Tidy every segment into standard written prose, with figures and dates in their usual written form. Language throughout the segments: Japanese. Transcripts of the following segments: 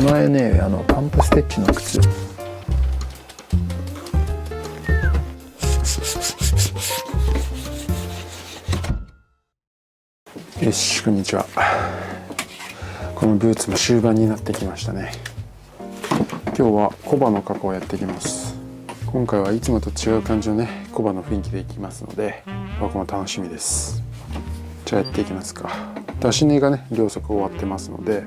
前ねパンプステッチの靴よし、こんにちは。このブーツも終盤になってきましたね。今日はコバの加工をやっていきます。今回はいつもと違う感じのねコバの雰囲気でいきますので、僕も楽しみです。じゃあやっていきますか。出し縫いがね両足終わってますので、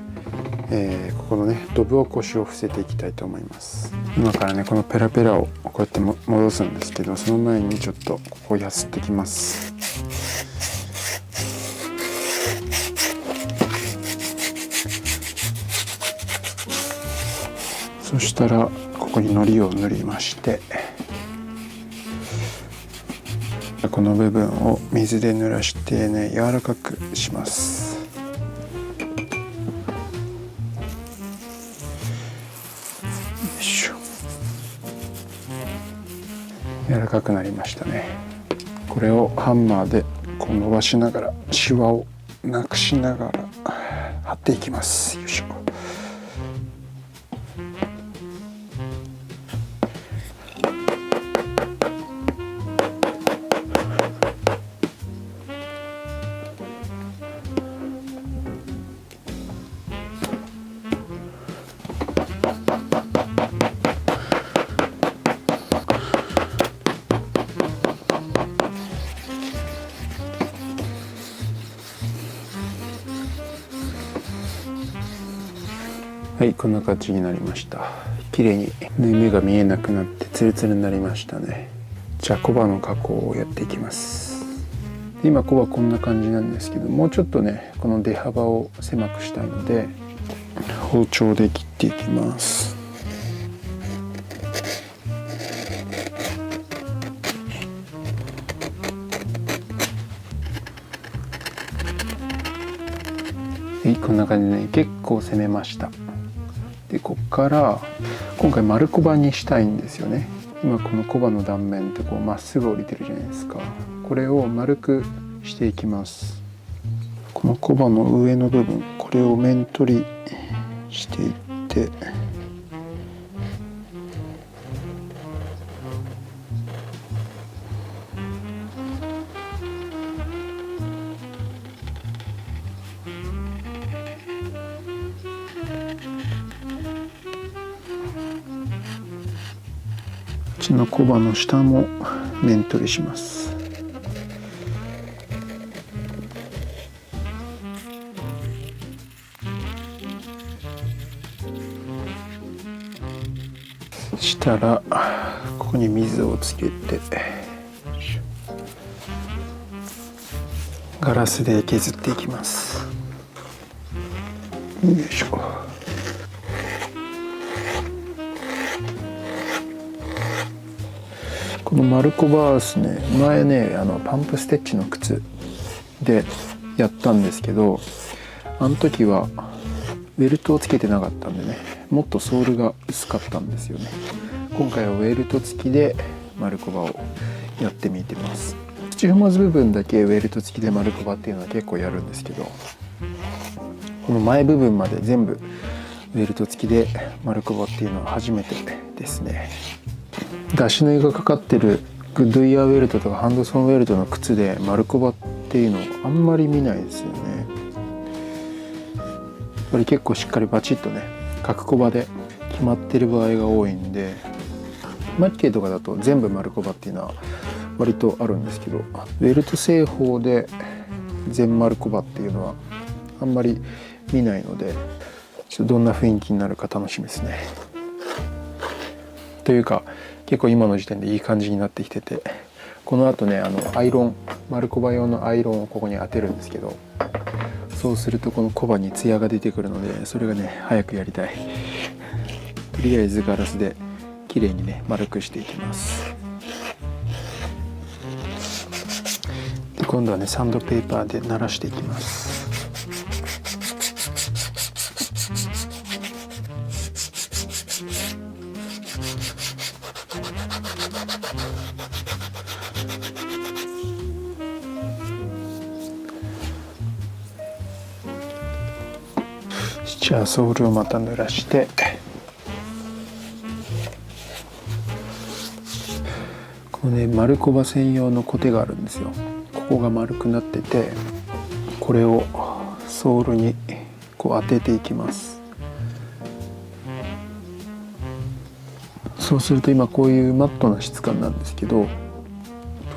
ここのねドブを腰を伏せていきたいと思います。今からねこのペラペラをこうやって戻すんですけど、その前にちょっとここをやすってきます。そしたらここに糊を塗りまして、この部分を水で濡らしてね柔らかくします。よいしょ。柔らかくなりましたね。これをハンマーでこう伸ばしながらシワをなくしながら貼っていきます。よいしょ。はい、こんな感じになりました。綺麗に縫い目が見えなくなってツルツルになりましたね。じゃあコバの加工をやっていきます。今コバこんな感じなんですけど、もうちょっとねこの出幅を狭くしたいので包丁で切っていきます。はい、こんな感じでね結構攻めました。でここから今回丸コバにしたいんですよね。今このコバの断面ってこうまっすぐ降りてるじゃないですか。これを丸くしていきます。このコバの上の部分、これを面取りしていって、こっちのコバの下も面取りします。したらここに水をつけてガラスで削っていきます。よいしょ。この丸コバースね、前ねパンプステッチの靴でやったんですけど、あの時はベルトをつけてなかったんでね、もっとソールが薄かったんですよね。今回はベルト付きで丸コバをやってみてます。土踏まず部分だけベルト付きで丸コバっていうのは結構やるんですけど、この前部分まで全部ベルト付きで丸コバっていうのは初めてですね。出し縫いがかかってるグッドイヤーウェルトとかハンドソンウェルトの靴で丸コバっていうのをあんまり見ないですよね。やっぱり結構しっかりバチッとね角コバで決まってる場合が多いんで、マッケイとかだと全部丸コバっていうのは割とあるんですけど、ウェルト製法で全丸コバっていうのはあんまり見ないので、ちょっとどんな雰囲気になるか楽しみですね。というか結構今の時点でいい感じになってきてて、この後ねアイロン、丸コバ用のアイロンをここに当てるんですけど、そうするとこのコバにツヤが出てくるので、それがね早くやりたい。とりあえずガラスで綺麗にね丸くしていきます。で今度はねサンドペーパーで慣らしていきます。じゃあソールをまた濡らして、このね丸コバ専用のコテがあるんですよ。ここが丸くなってて、これをソールにこう当てていきます。そうすると今こういうマットな質感なんですけど、こ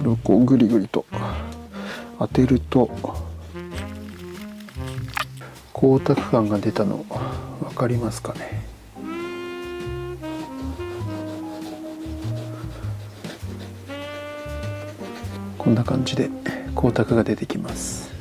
れをこうグリグリと当てると光沢感が出たの分かりますかね。こんな感じで光沢が出てきます。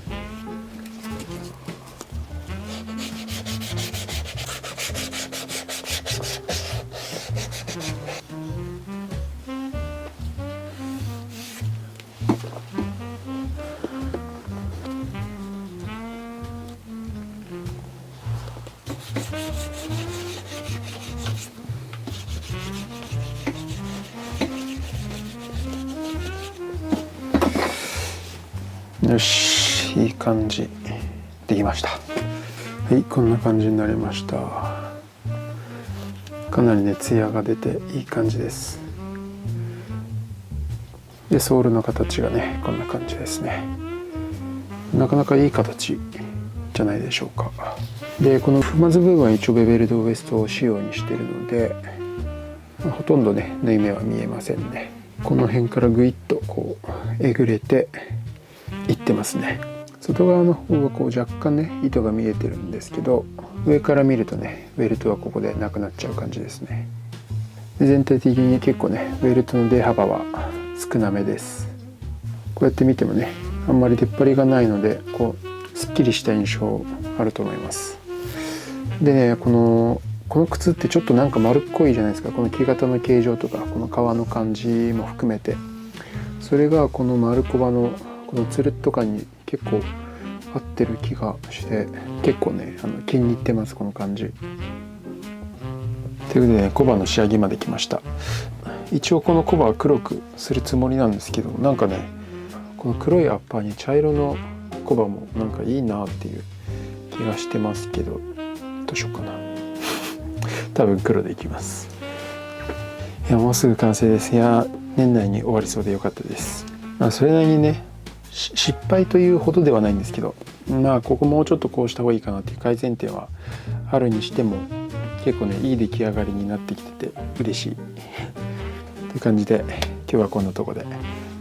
よし、いい感じできました。はい、こんな感じになりました。かなりねツヤが出ていい感じです。でソールの形がねこんな感じですね。なかなかいい形じゃないでしょうか。でこの踏まず部分は一応ベベルドウエストを仕様にしているので、ほとんどね縫い目は見えませんね。この辺からグイッとこうえぐれていってますね。外側の方はこう若干ね糸が見えてるんですけど、上から見るとねベルトはここでなくなっちゃう感じですね。で全体的に結構ねベルトの出幅は少なめです。こうやって見てもねあんまり出っ張りがないのでこうすっきりした印象あると思います。でねこの靴ってちょっとなんか丸っこいじゃないですか。この木型の形状とかこの革の感じも含めて、それがこの丸コバのこのつるっと感に結構合ってる気がして、結構ね気に入ってますこの感じ。ということでねコバの仕上げまで来ました。一応このコバは黒くするつもりなんですけど、なんかねこの黒いアッパーに茶色のコバもなんかいいなっていう気がしてますけど、どうしようかな。多分黒でいきます。いやもうすぐ完成です。いや年内に終わりそうでよかったです。それなりにね失敗というほどではないんですけど、ここもうちょっとこうした方がいいかなっていう改善点はあるにしても、結構ねいい出来上がりになってきてて嬉しいっていう感じで、今日はこんなとこで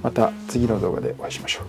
また次の動画でお会いしましょう。